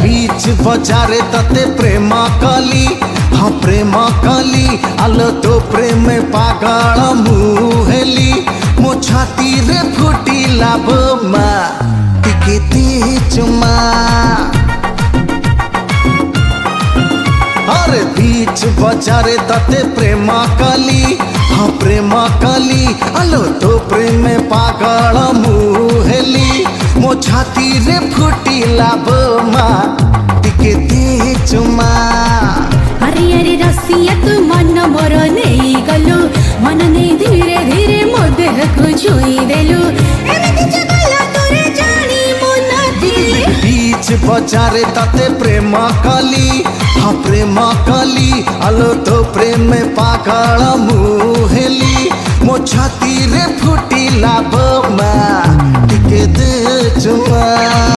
बीच बजारे तते प्रेम कली हाँ प्रेम कली आलो तो प्रेम पागल मुहेली मो छाती रे फुटिला बोमा टिके चुमा अरे बीच बजारे तते प्रेम कली हाँ प्रेम कली आलो तो प्रेम पागल मुहेली मो छाती रे फुटिला बोमा टिके चुमा अरे अरे रसिया तू मन मोर नहीं गलु मन नहीं धीरे धीरे मो देह को छुई देलु बीच बजारे तते प्रेम कली हाँ प्रेम कली आलो तो प्रेम पागल मुहेली मो छाती रे फुटिला बोमा टिके चुमा।